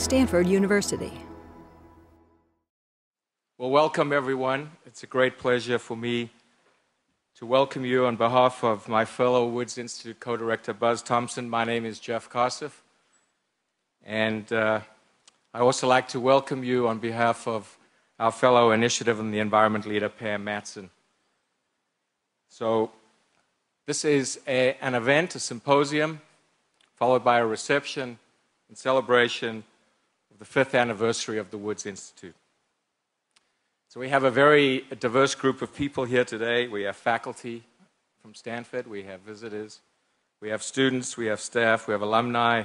Stanford University. Well, welcome everyone. It's a great pleasure for me to welcome you on behalf of my fellow Woods Institute co-director Buzz Thompson. My name is Jeff Kossef, and I also like to welcome you on behalf of our fellow initiative and the environment leader Pam Matson. So this is an event, a symposium, followed by a reception and celebration of the 5th anniversary of the Woods Institute. So we have a very diverse group of people here today. We have faculty from Stanford, we have visitors, we have students, we have staff, we have alumni,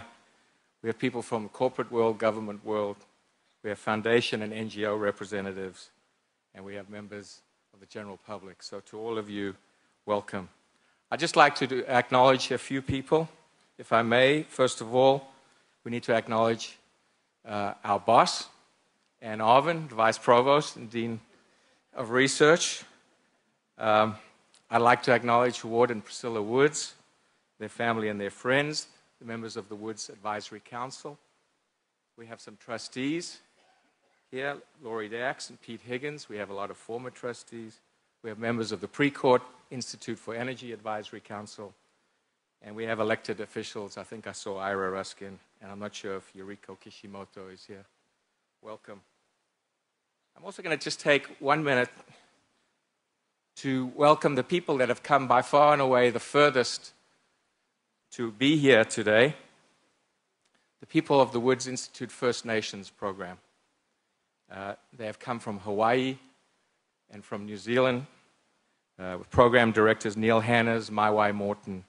we have people from the corporate world, government world, we have foundation and NGO representatives, and we have members of the general public. So to all of you, welcome. I'd just like to acknowledge a few people, if I may. First of all, we need to acknowledge our boss, Ann Arvin, Vice Provost and Dean of Research. I'd like to acknowledge Ward and Priscilla Woods, their family and their friends, the members of the Woods Advisory Council. We have some trustees here, Laurie Dax and Pete Higgins. We have a lot of former trustees. We have members of the Precourt Institute for Energy Advisory Council. And we have elected officials. I think I saw Ira Ruskin, and I'm not sure if Yuriko Kishimoto is here. Welcome. I'm also going to just take 1 minute to welcome the people that have come by far and away the furthest to be here today, the people of the Woods Institute First Nations program. They have come from Hawaii and from New Zealand, with program directors Neil Hanners, Maiwai Morton,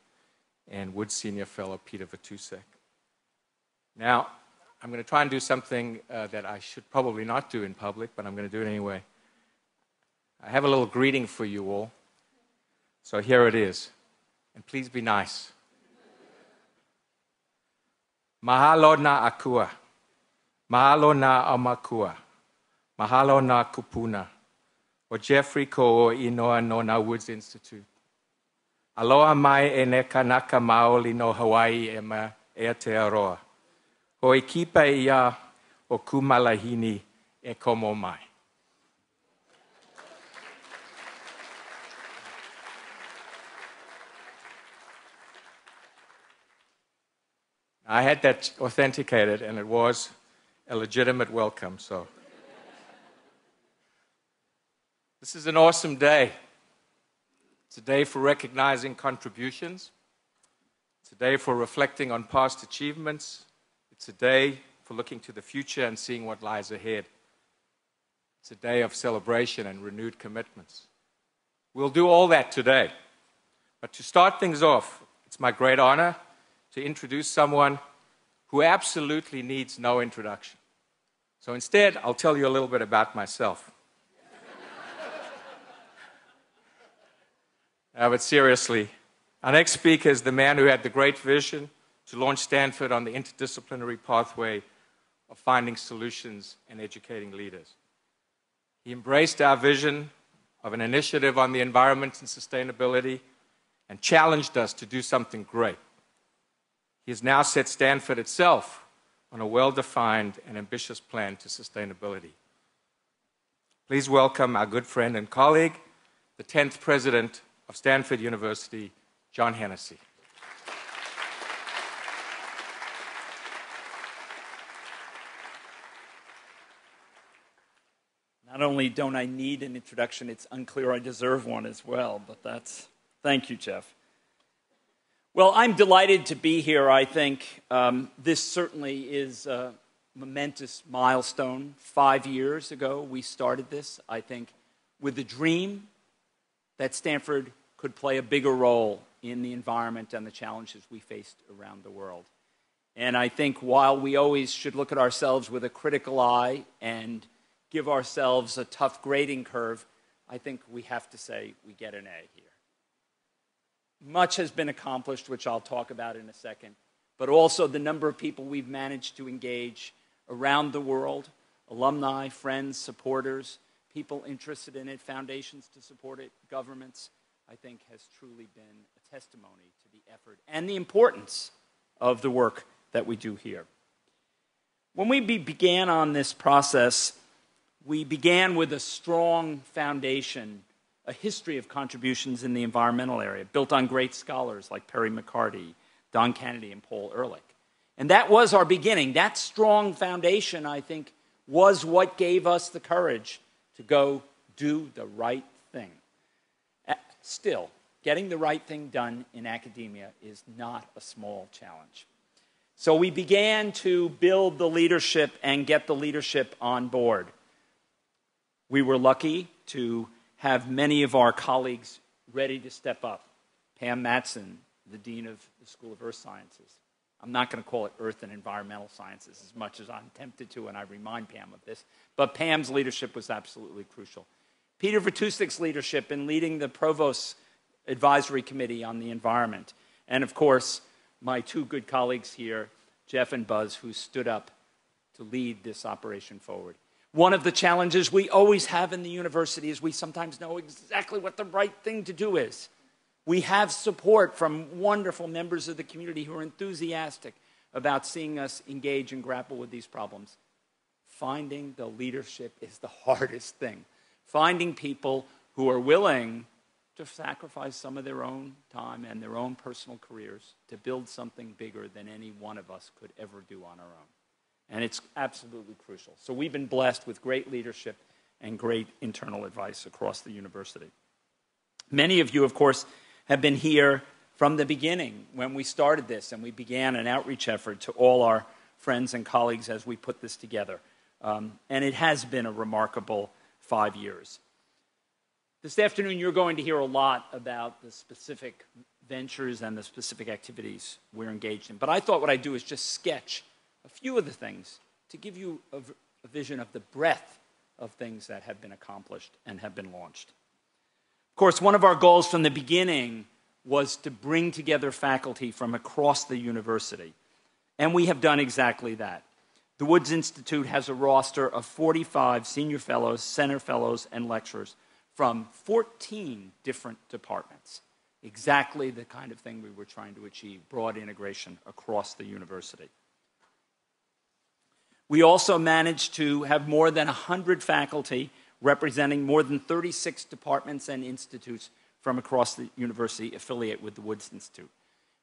and Woods Senior Fellow Peter Vatusek. Now, I'm going to try and do something that I should probably not do in public, but I'm going to do it anyway. I have a little greeting for you all. So here it is. And please be nice. Mahalo na akua. Mahalo na amakua. Mahalo na kupuna. O Jeffrey Ko o Inoa no na Woods Institute. Aloha mai e ne kanaka maoli no Hawaii e ma e Aotearoa. Hoi kipa ia o kumalahini e komo mai. I had that authenticated, and it was a legitimate welcome, so. This is an awesome day. It's a day for recognizing contributions. It's a day for reflecting on past achievements. It's a day for looking to the future and seeing what lies ahead. It's a day of celebration and renewed commitments. We'll do all that today. But to start things off, it's my great honor to introduce someone who absolutely needs no introduction. So instead, I'll tell you a little bit about myself. But seriously, our next speaker is the man who had the great vision to launch Stanford on the interdisciplinary pathway of finding solutions and educating leaders. He embraced our vision of an initiative on the environment and sustainability and challenged us to do something great. He has now set Stanford itself on a well-defined and ambitious plan to sustainability. Please welcome our good friend and colleague, the 10th president of Stanford University, John Hennessy. Not only don't I need an introduction, it's unclear I deserve one as well, but thank you, Jeff. Well, I'm delighted to be here. I think this certainly is a momentous milestone. 5 years ago, we started this, I think, with the dream that Stanford could play a bigger role in the environment and the challenges we faced around the world. And I think while we always should look at ourselves with a critical eye and give ourselves a tough grading curve, I think we have to say we get an A here. Much has been accomplished, which I'll talk about in a second, but also the number of people we've managed to engage around the world, alumni, friends, supporters, people interested in it, foundations to support it, governments, I think has truly been a testimony to the effort and the importance of the work that we do here. When we began on this process, we began with a strong foundation, a history of contributions in the environmental area, built on great scholars like Perry McCarty, Don Kennedy, and Paul Ehrlich. And that was our beginning. That strong foundation, I think, was what gave us the courage to go do the right thing. Still, getting the right thing done in academia is not a small challenge. So we began to build the leadership and get the leadership on board. We were lucky to have many of our colleagues ready to step up. Pam Matson, the Dean of the School of Earth Sciences. I'm not going to call it Earth and Environmental Sciences as much as I'm tempted to, and I remind Pam of this. But Pam's leadership was absolutely crucial. Peter Vertustik's leadership in leading the Provost's Advisory Committee on the Environment. And of course, my two good colleagues here, Jeff and Buzz, who stood up to lead this operation forward. One of the challenges we always have in the university is we sometimes know exactly what the right thing to do is. We have support from wonderful members of the community who are enthusiastic about seeing us engage and grapple with these problems. Finding the leadership is the hardest thing. Finding people who are willing to sacrifice some of their own time and their own personal careers to build something bigger than any one of us could ever do on our own. And it's absolutely crucial. So we've been blessed with great leadership and great internal advice across the university. Many of you, of course, have been here from the beginning when we started this and we began an outreach effort to all our friends and colleagues as we put this together. And it has been a remarkable 5 years. This afternoon, you're going to hear a lot about the specific ventures and the specific activities we're engaged in. But I thought what I'd do is just sketch a few of the things to give you a vision of the breadth of things that have been accomplished and have been launched. Of course, one of our goals from the beginning was to bring together faculty from across the university. And we have done exactly that. The Woods Institute has a roster of 45 senior fellows, center fellows, and lecturers from 14 different departments. Exactly the kind of thing we were trying to achieve, broad integration across the university. We also managed to have more than 100 faculty representing more than 36 departments and institutes from across the university affiliate with the Woods Institute.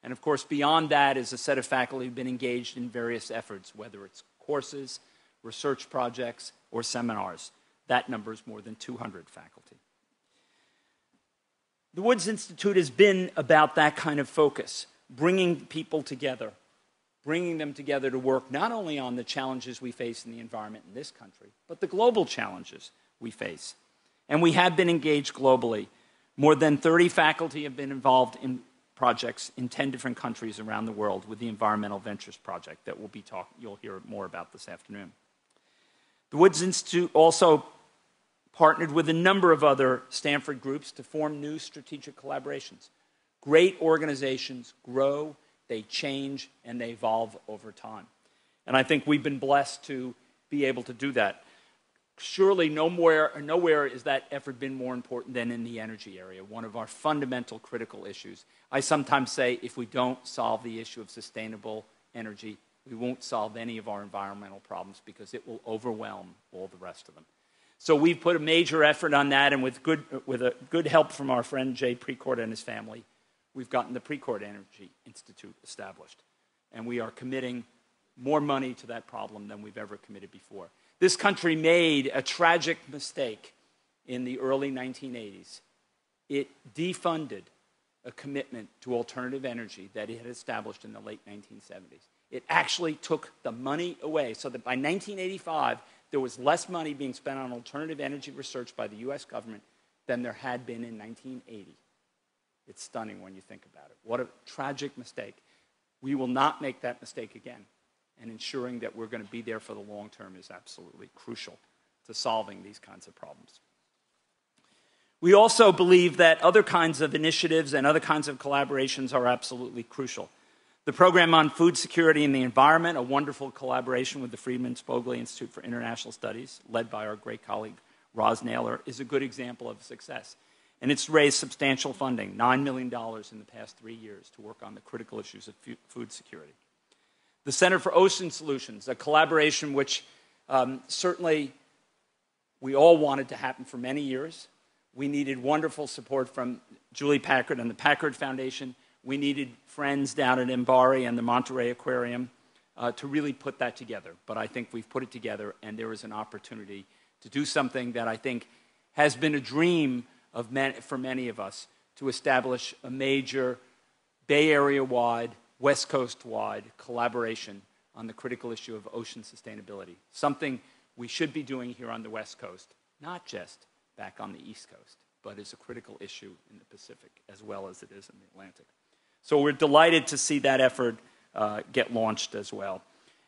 And of course, beyond that is a set of faculty who've been engaged in various efforts, whether it's courses, research projects, or seminars. That number is more than 200 faculty. The Woods Institute has been about that kind of focus, bringing people together, bringing them together to work not only on the challenges we face in the environment in this country, but the global challenges we face. And we have been engaged globally. More than 30 faculty have been involved in projects in 10 different countries around the world with the Environmental Ventures Project that you'll hear more about this afternoon. The Woods Institute also partnered with a number of other Stanford groups to form new strategic collaborations. Great organizations grow, they change, and they evolve over time. And I think we've been blessed to be able to do that. Surely nowhere has that effort been more important than in the energy area, one of our fundamental critical issues. I sometimes say if we don't solve the issue of sustainable energy, we won't solve any of our environmental problems because it will overwhelm all the rest of them. So we've put a major effort on that, and with a good help from our friend Jay Precourt and his family, we've gotten the Precourt Energy Institute established. And we are committing more money to that problem than we've ever committed before. This country made a tragic mistake in the early 1980s. It defunded a commitment to alternative energy that it had established in the late 1970s. It actually took the money away so that by 1985, there was less money being spent on alternative energy research by the US government than there had been in 1980. It's stunning when you think about it. What a tragic mistake. We will not make that mistake again. And ensuring that we're going to be there for the long term is absolutely crucial to solving these kinds of problems. We also believe that other kinds of initiatives and other kinds of collaborations are absolutely crucial. The program on food security and the environment, a wonderful collaboration with the Friedman Spogli Institute for International Studies, led by our great colleague Roz Naylor, is a good example of success. And it's raised substantial funding, $9 million in the past 3 years, to work on the critical issues of food security. The Center for Ocean Solutions, a collaboration which certainly we all wanted to happen for many years. We needed wonderful support from Julie Packard and the Packard Foundation. We needed friends down at Mbari and the Monterey Aquarium to really put that together. But I think we've put it together, and there is an opportunity to do something that I think has been a dream for many of us, to establish a major Bay Area-wide, West Coast-wide collaboration on the critical issue of ocean sustainability, something we should be doing here on the West Coast, not just back on the East Coast, but is a critical issue in the Pacific as well as it is in the Atlantic. So we're delighted to see that effort get launched as well.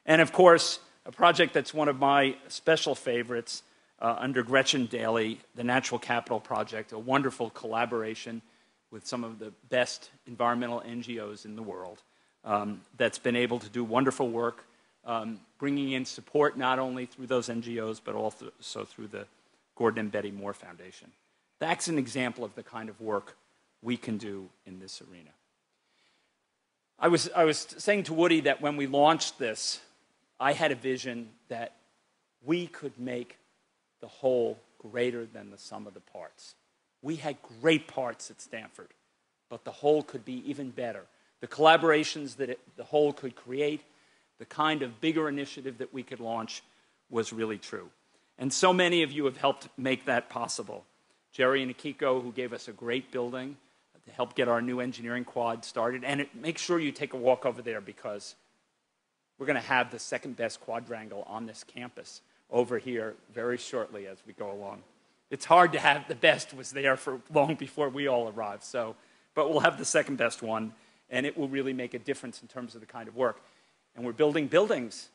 And of course, a project that's one of my special favorites under Gretchen Daly, the Natural Capital Project, a wonderful collaboration with some of the best environmental NGOs in the world that's been able to do wonderful work, bringing in support not only through those NGOs, but also through the Gordon and Betty Moore Foundation. That's an example of the kind of work we can do in this arena. I was saying to Woody that when we launched this, I had a vision that we could make the whole greater than the sum of the parts. We had great parts at Stanford, but the whole could be even better. The collaborations that the whole could create, the kind of bigger initiative that we could launch was really true. And so many of you have helped make that possible. Jerry and Akiko, who gave us a great building to help get our new engineering quad started. And make sure you take a walk over there, because we're going to have the second best quadrangle on this campus over here very shortly as we go along. It's hard to have the best was there for long before we all arrived. But we'll have the second best one, and it will really make a difference in terms of the kind of work. And we're building buildings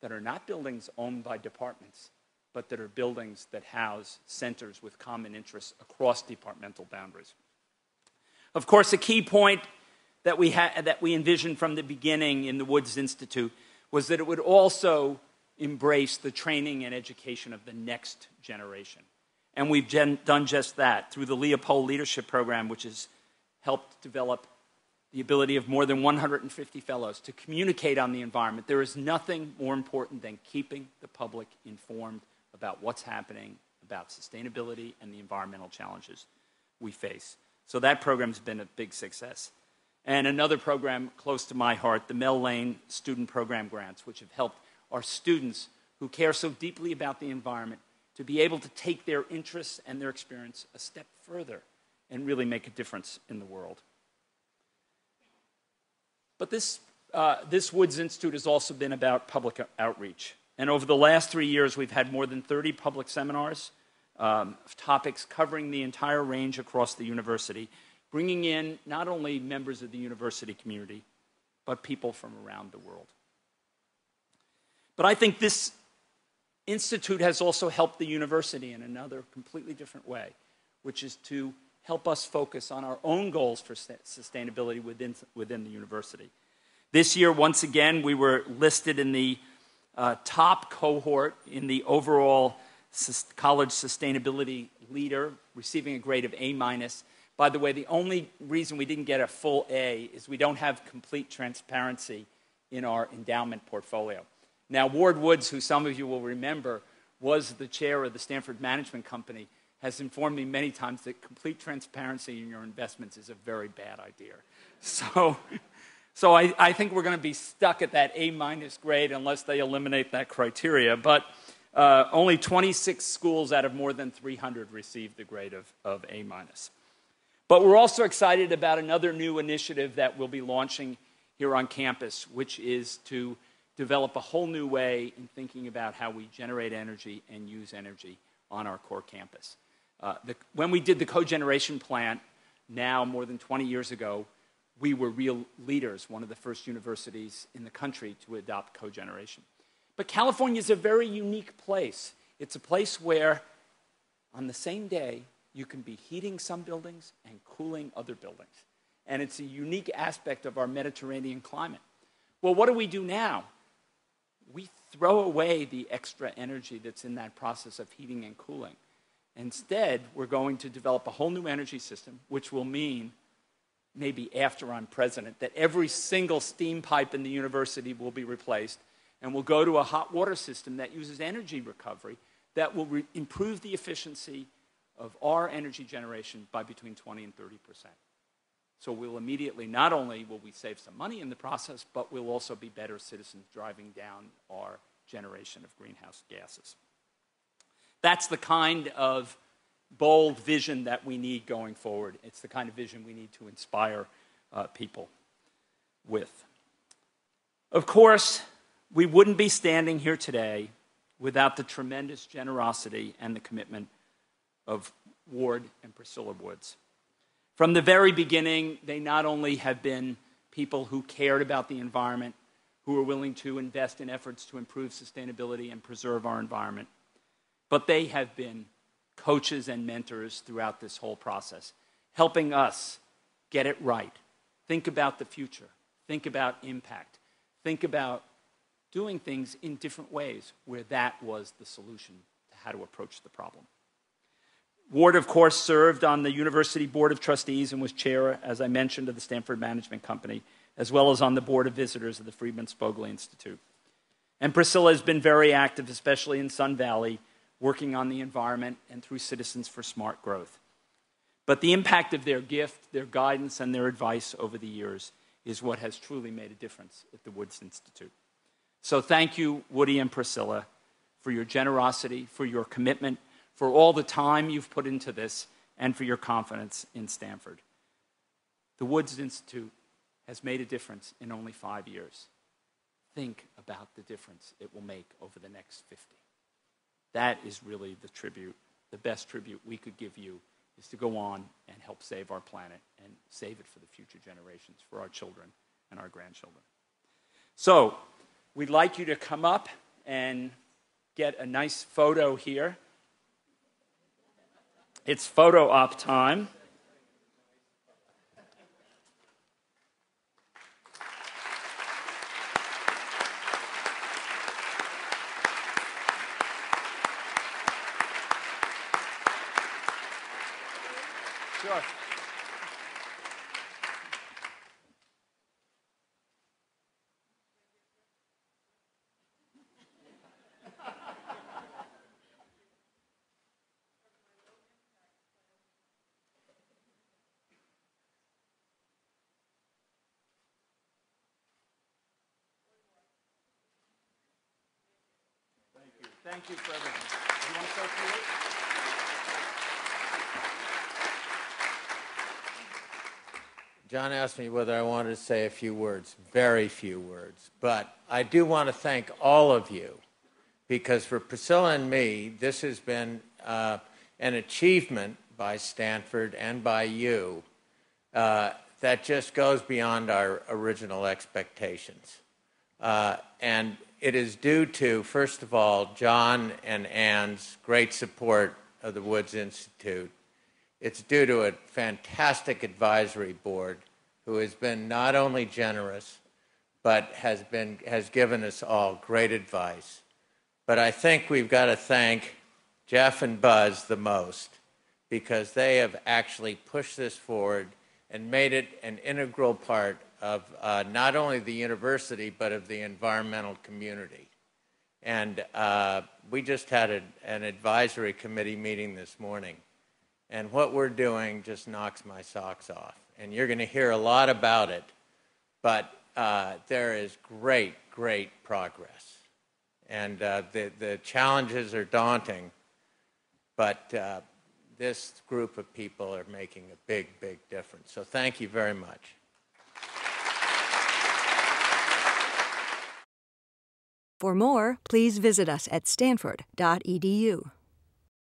that are not buildings owned by departments, but that are buildings that house centers with common interests across departmental boundaries. Of course, a key point that we envisioned from the beginning in the Woods Institute was that it would also embrace the training and education of the next generation. And we've done just that through the Leopold Leadership Program, which has helped develop the ability of more than 150 fellows to communicate on the environment. There is nothing more important than keeping the public informed about what's happening, about sustainability and the environmental challenges we face. So that program's been a big success. And another program close to my heart, the Mel Lane Student Program Grants, which have helped our students who care so deeply about the environment to be able to take their interests and their experience a step further and really make a difference in the world. But this Woods Institute has also been about public outreach. And over the last 3 years, we've had more than 30 public seminars, topics covering the entire range across the university, bringing in not only members of the university community, but people from around the world. But I think this institute has also helped the university in another completely different way, which is to help us focus on our own goals for sustainability within the university. This year, once again, we were listed in the top cohort in the overall college sustainability leader, receiving a grade of A-. By the way, the only reason we didn't get a full A is we don't have complete transparency in our endowment portfolio. Now, Ward Woods, who some of you will remember, was the chair of the Stanford Management Company, has informed me many times that complete transparency in your investments is a very bad idea. So I think we're going to be stuck at that A- grade unless they eliminate that criteria. But only 26 schools out of more than 300 received the grade of A-. But we're also excited about another new initiative that we'll be launching here on campus, which is to develop a whole new way in thinking about how we generate energy and use energy on our core campus. When we did the cogeneration plant, now more than 20 years ago, we were real leaders, one of the first universities in the country to adopt cogeneration. But California is a very unique place. It's a place where, on the same day, you can be heating some buildings and cooling other buildings. And it's a unique aspect of our Mediterranean climate. Well, what do we do now? We throw away the extra energy that's in that process of heating and cooling. Instead, we're going to develop a whole new energy system, which will mean maybe after I'm president, that every single steam pipe in the university will be replaced, and we'll go to a hot water system that uses energy recovery that will improve the efficiency of our energy generation by between 20 and 30%. So we'll immediately, not only will we save some money in the process, but we'll also be better citizens driving down our generation of greenhouse gases. That's the kind of bold vision that we need going forward. It's the kind of vision we need to inspire people with. Of course, we wouldn't be standing here today without the tremendous generosity and the commitment of Ward and Priscilla Woods. From the very beginning, they not only have been people who cared about the environment, who were willing to invest in efforts to improve sustainability and preserve our environment, but they have been coaches and mentors throughout this whole process, helping us get it right. Think about the future. Think about impact. Think about doing things in different ways where that was the solution to how to approach the problem. Ward, of course, served on the University Board of Trustees and was chair, as I mentioned, of the Stanford Management Company, as well as on the Board of Visitors of the Friedman Spogli Institute. And Priscilla has been very active, especially in Sun Valley, working on the environment and through Citizens for Smart Growth. But the impact of their gift, their guidance, and their advice over the years is what has truly made a difference at the Woods Institute. So thank you, Woody and Priscilla, for your generosity, for your commitment, for all the time you've put into this, and for your confidence in Stanford. The Woods Institute has made a difference in only 5 years. Think about the difference it will make over the next 50. That is really the tribute, the best tribute we could give you, is to go on and help save our planet and save it for the future generations, for our children and our grandchildren. So, we'd like you to come up and get a nice photo here. It's photo op time. Sure. Thank you for everything. Do you want to start through it? John asked me whether I wanted to say a few words. Very few words. But I do want to thank all of you, because for Priscilla and me, this has been an achievement by Stanford and by you that just goes beyond our original expectations. And it is due to, first of all, John and Ann's great support of the Woods Institute. It's due to a fantastic advisory board who has been not only generous, but has given us all great advice. But I think we've got to thank Jeff and Buzz the most, because they have actually pushed this forward and made it an integral part of not only the university, but of the environmental community. And we just had an advisory committee meeting this morning. And what we're doing just knocks my socks off. And you're going to hear a lot about it. But there is great, great progress. And the challenges are daunting. But this group of people are making a big, big difference. So thank you very much. For more, please visit us at stanford.edu.